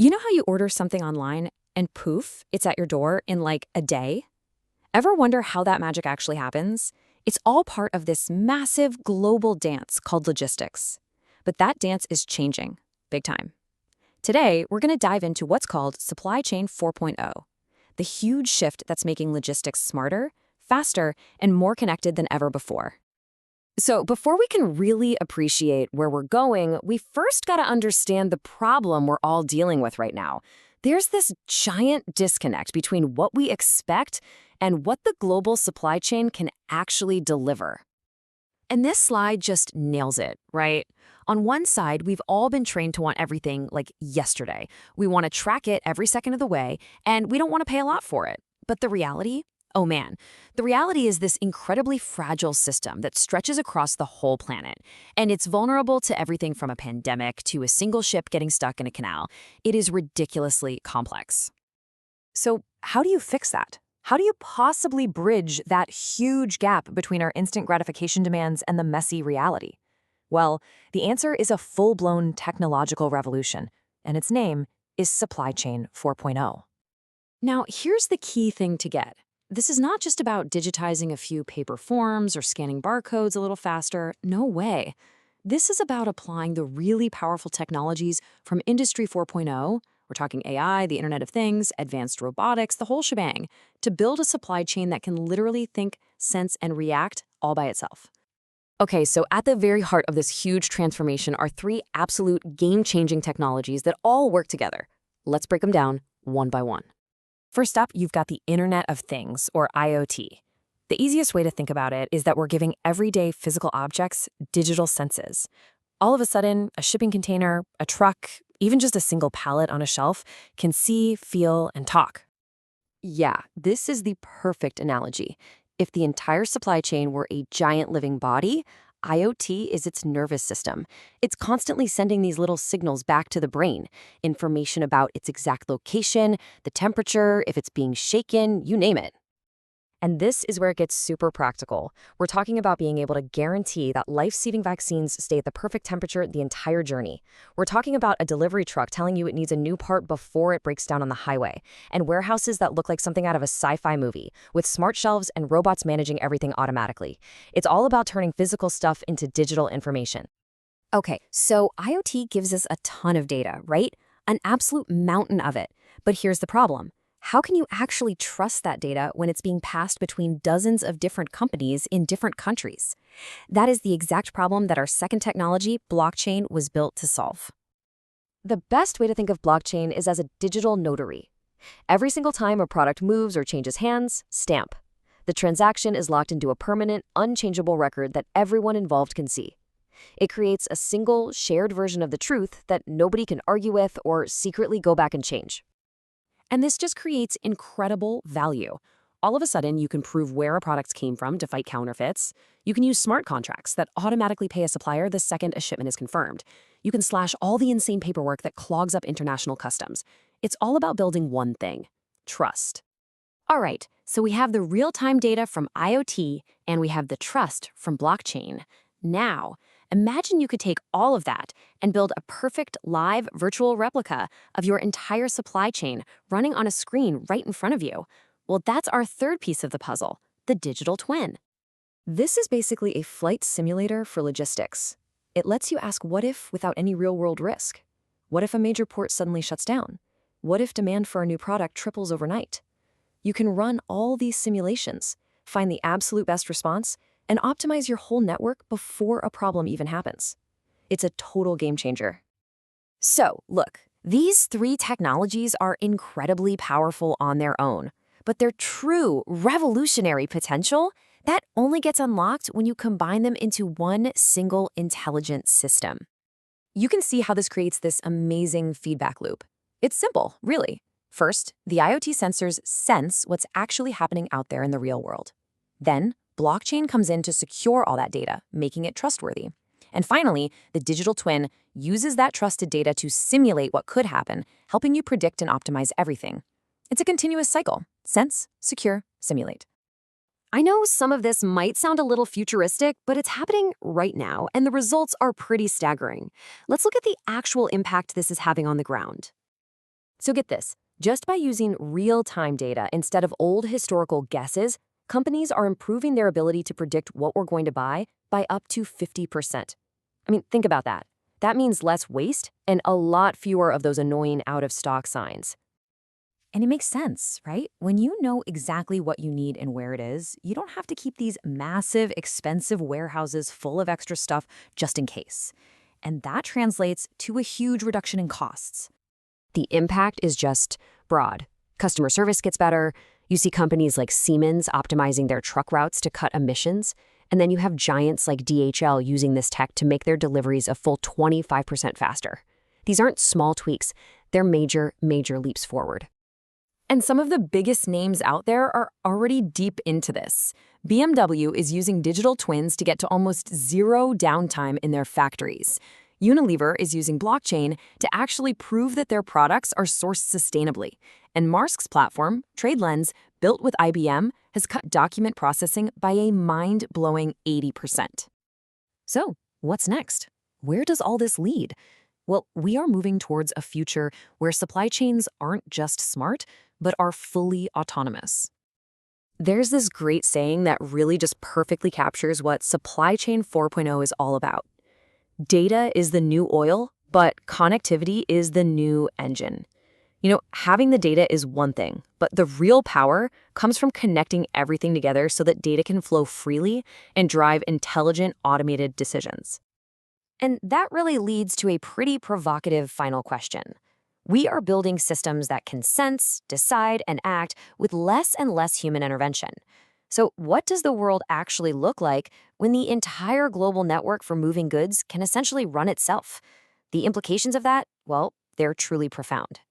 You know how you order something online and poof, it's at your door in like a day? Ever wonder how that magic actually happens? It's all part of this massive global dance called logistics. But that dance is changing, big time. Today, we're going to dive into what's called Supply Chain 4.0, the huge shift that's making logistics smarter, faster, and more connected than ever before. So before we can really appreciate where we're going, we first got to understand the problem we're all dealing with right now. There's this giant disconnect between what we expect and what the global supply chain can actually deliver. And this slide just nails it, right? On one side, we've all been trained to want everything like yesterday. We want to track it every second of the way, and we don't want to pay a lot for it. But the reality? Oh man, the reality is this incredibly fragile system that stretches across the whole planet. And it's vulnerable to everything from a pandemic to a single ship getting stuck in a canal. It is ridiculously complex. So how do you fix that? How do you possibly bridge that huge gap between our instant gratification demands and the messy reality? Well, the answer is a full-blown technological revolution, and its name is Supply Chain 4.0. Now, here's the key thing to get. This is not just about digitizing a few paper forms or scanning barcodes a little faster. No way. This is about applying the really powerful technologies from Industry 4.0, we're talking AI, the Internet of Things, advanced robotics, the whole shebang, to build a supply chain that can literally think, sense, and react all by itself. Okay, so at the very heart of this huge transformation are three absolute game-changing technologies that all work together. Let's break them down one by one. First up, you've got the Internet of Things, or IoT. The easiest way to think about it is that we're giving everyday physical objects digital senses. All of a sudden, a shipping container, a truck, even just a single pallet on a shelf can see, feel, and talk. Yeah, this is the perfect analogy. If the entire supply chain were a giant living body, IoT is its nervous system. It's constantly sending these little signals back to the brain, information about its exact location, the temperature, if it's being shaken, you name it. And this is where it gets super practical. We're talking about being able to guarantee that life-saving vaccines stay at the perfect temperature the entire journey. We're talking about a delivery truck telling you it needs a new part before it breaks down on the highway, and warehouses that look like something out of a sci-fi movie, with smart shelves and robots managing everything automatically. It's all about turning physical stuff into digital information. Okay, so IoT gives us a ton of data, right? An absolute mountain of it. But here's the problem. How can you actually trust that data when it's being passed between dozens of different companies in different countries? That is the exact problem that our second technology, blockchain, was built to solve. The best way to think of blockchain is as a digital notary. Every single time a product moves or changes hands, stamp. The transaction is locked into a permanent, unchangeable record that everyone involved can see. It creates a single, shared version of the truth that nobody can argue with or secretly go back and change. And this just creates incredible value. All of a sudden, you can prove where a product came from to fight counterfeits. You can use smart contracts that automatically pay a supplier the second a shipment is confirmed. You can slash all the insane paperwork that clogs up international customs. It's all about building one thing: trust. All right, so we have the real-time data from IoT, and we have the trust from blockchain. Now, imagine you could take all of that and build a perfect live virtual replica of your entire supply chain running on a screen right in front of you. Well, that's our third piece of the puzzle, the digital twin. This is basically a flight simulator for logistics. It lets you ask what if without any real-world risk. What if a major port suddenly shuts down? What if demand for a new product triples overnight? You can run all these simulations, find the absolute best response, and optimize your whole network before a problem even happens. It's a total game changer. So, look, these three technologies are incredibly powerful on their own, but their true revolutionary potential, that only gets unlocked when you combine them into one single intelligent system. You can see how this creates this amazing feedback loop. It's simple, really. First, the IoT sensors sense what's actually happening out there in the real world. Then, blockchain comes in to secure all that data, making it trustworthy. And finally, the digital twin uses that trusted data to simulate what could happen, helping you predict and optimize everything. It's a continuous cycle: sense, secure, simulate. I know some of this might sound a little futuristic, but it's happening right now, and the results are pretty staggering. Let's look at the actual impact this is having on the ground. So get this, just by using real-time data instead of old historical guesses, companies are improving their ability to predict what we're going to buy by up to 50%. I mean, think about that. That means less waste and a lot fewer of those annoying out-of-stock signs. And it makes sense, right? When you know exactly what you need and where it is, you don't have to keep these massive, expensive warehouses full of extra stuff just in case. And that translates to a huge reduction in costs. The impact is just broad. Customer service gets better. You see companies like Siemens optimizing their truck routes to cut emissions. And then you have giants like DHL using this tech to make their deliveries a full 25% faster. These aren't small tweaks. They're major, major leaps forward. And some of the biggest names out there are already deep into this. BMW is using digital twins to get to almost zero downtime in their factories. Unilever is using blockchain to actually prove that their products are sourced sustainably. And Marsk's platform, TradeLens, built with IBM, has cut document processing by a mind-blowing 80%. So, what's next? Where does all this lead? Well, we are moving towards a future where supply chains aren't just smart, but are fully autonomous. There's this great saying that really just perfectly captures what Supply Chain 4.0 is all about. Data is the new oil, but connectivity is the new engine. Having the data is one thing, but the real power comes from connecting everything together so that data can flow freely and drive intelligent, automated decisions. And that really leads to a pretty provocative final question. We are building systems that can sense, decide, and act with less and less human intervention. So what does the world actually look like when the entire global network for moving goods can essentially run itself? The implications of that, well, they're truly profound.